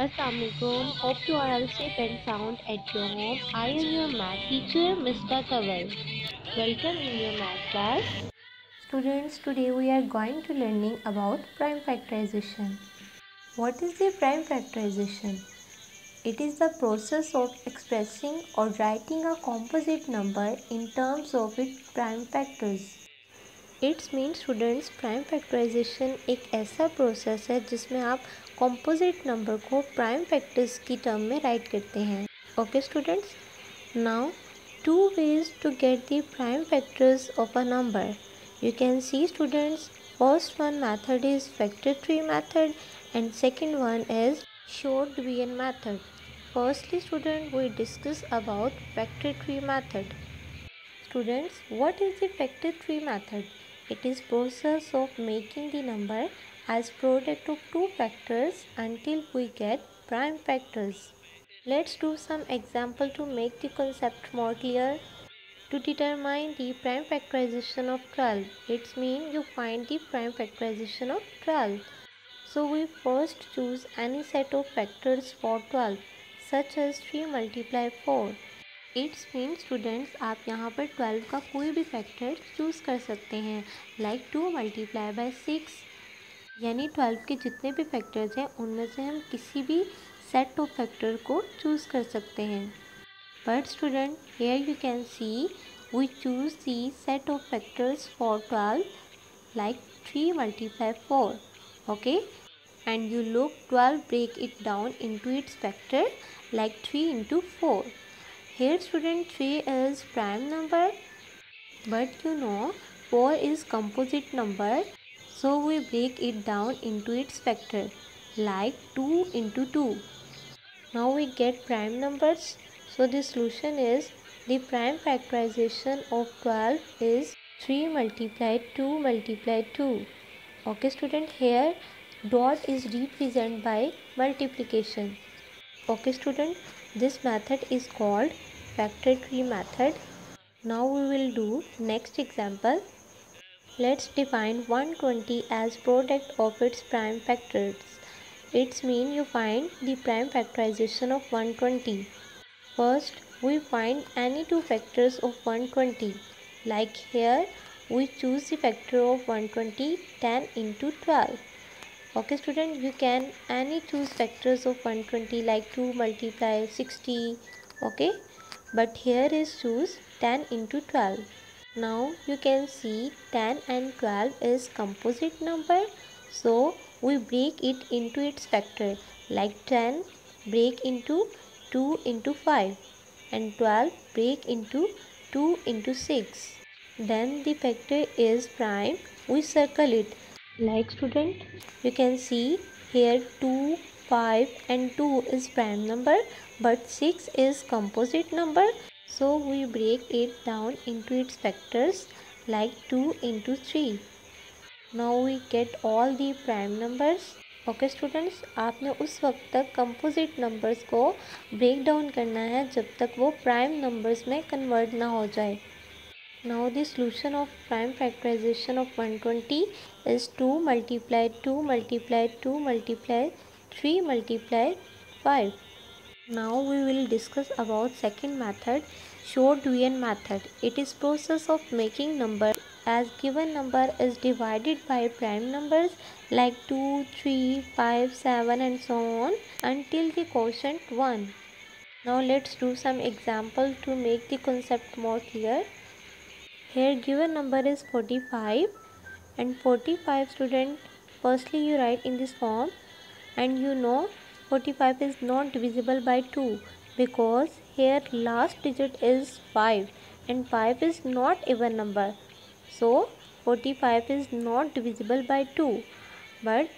Assalamualaikum. Hope you are all safe and sound at your home. I am your math teacher, Mr. Kawal. Welcome in your math class. Students, today we are going to learning about prime factorization. What is the prime factorization? It is the process of expressing or writing a composite number in terms of its prime factors. It's mean students prime factorization एक ऐसा process है जिसमें आप composite number को prime factors की term में write करते हैं. Okay students, now two ways to get the prime factors of a number. You can see students, first one method is factor tree method and second one is short division method. Firstly student, we discuss about factor tree method. Students, what is the factor tree method? It is process of making the number as product of two factors until we get prime factors. Let's do some example to make the concept more clear. To determine the prime factorization of 12, it means you find the prime factorization of 12. So we first choose any set of factors for 12 such as 3 multiply 4. It's mean students आप यहाँ पर 12 का कोई भी factor choose कर सकते हैं, like 2 multiply by 6. यानी 12 के जितने भी फैक्टर्स हैं उनमें से हम किसी भी सेट ऑफ फैक्टर को चूज़ कर सकते हैं. But student, here you can see we choose the set of factors for 12 like 3 multiply 4. Okay, and you look 12 break it down into its factor like 3 into 4. Here student 3 is prime number, but you know 4 is composite number, so we break it down into its factor like 2 into 2. Now we get prime numbers, so the solution is the prime factorization of 12 is 3 multiplied 2 multiplied 2. Okay student, here dot is represented by multiplication. Okay student, this method is called factor tree method. Now we will do next example. Let's define 120 as product of its prime factors. It's mean you find the prime factorization of 120. First, we find any two factors of 120. Like here, we choose the factor of 120, 10 into 12. Okay student, you can any choose factors of 120 like 2 multiply 60. Okay, but here is choose 10 into 12. Now you can see 10 and 12 is composite number, so we break it into its factor like 10 break into 2 into 5 and 12 break into 2 into 6. Then the factor is prime, we circle it. Like student, you can see here 2, 5 and 2 is prime number, but 6 is composite number, so we break it down into its factors like 2 into 3. Now we get all the prime numbers. Okay students, आपने उस वक्त तक composite numbers को break down करना है जब तक वो प्राइम नंबर्स में कन्वर्ट ना हो जाए. Now the solution of prime factorization of 120 is 2 multiply 2 multiply 2 multiply 3 multiply 5. Now we will discuss about second method, short division method. It is process of making number as given number is divided by prime numbers like 2, 3, 5, 7 and so on until the quotient 1. Now let's do some example to make the concept more clear. Here given number is 45 and 45 student, firstly you write in this form, and you know 45 is not divisible by 2 because here last digit is 5 and 5 is not even number, so 45 is not divisible by 2, but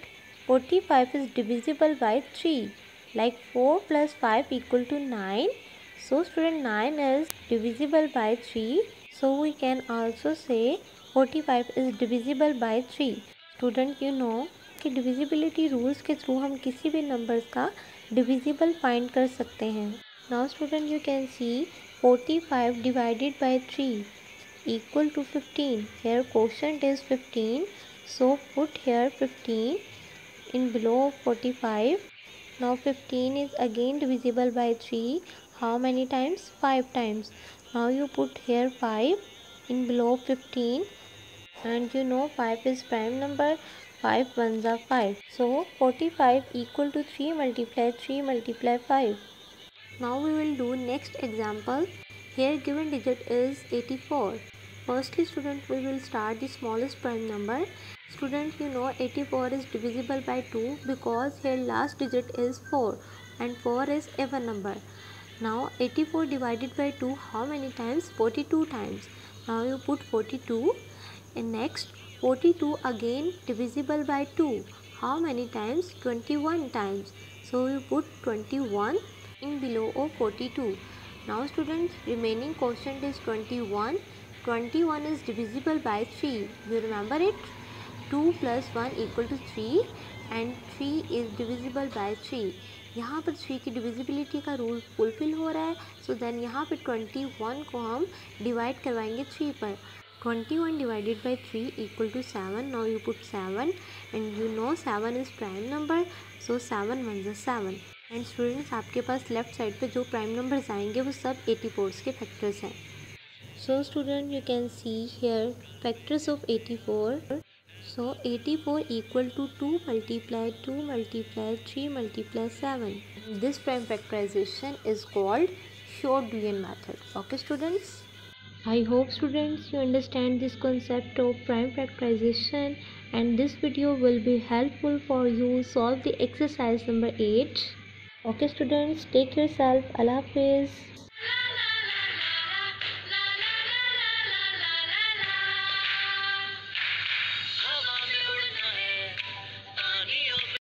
45 is divisible by 3 like 4 plus 5 equal to 9. So student, 9 is divisible by 3. So we can also say 45 is divisible by 3. Student, you know कि divisibility rules के through हम किसी भी numbers का divisible find कर सकते हैं. Now student, you can see 45 divided by 3 equal to 15. Here quotient is 15. So put here 15 in below 45 Now 15 is again divisible by 3. How many times? 5 times. Now you put here 5 in below 15, and you know 5 is prime number. 5 ones are 5. So 45 equal to 3 multiply 3 multiply 5. Now we will do next example. Here given digit is 84. Firstly student, we will start the smallest prime number. Student, you know 84 is divisible by 2 because here last digit is 4 and 4 is even number. Now 84 divided by 2 how many times? 42 times. Now you put 42, and next 42 again divisible by 2 how many times? 21 times. So you put 21 in below of 42. Now students, remaining quotient is 21. 21 is divisible by 3. You remember it? 2 plus 1 equal to 3 and 3 is divisible by 3. यहाँ पर 3 की divisibility का rule fulfil हो रहा है. So then यहाँ पे 21 को हम डिवाइड करवाएंगे 3 पर. 21 divided by 3 equal to 7. Now you put 7, and you know 7 is prime number. So 7 ones are 7. And students, आपके पास लेफ्ट साइड पे जो प्राइम नंबर्स आएंगे वो सब 84 के फैक्टर्स हैं. So student, you can see here factors of 84. So 84 equal to 2 multiply 2 multiply 3 multiply 7. This prime factorization is called short division method. Okay students? I hope students you understand this concept of prime factorization, and this video will be helpful for you solve the exercise number 8. Okay students, take yourself. Allah Hafiz.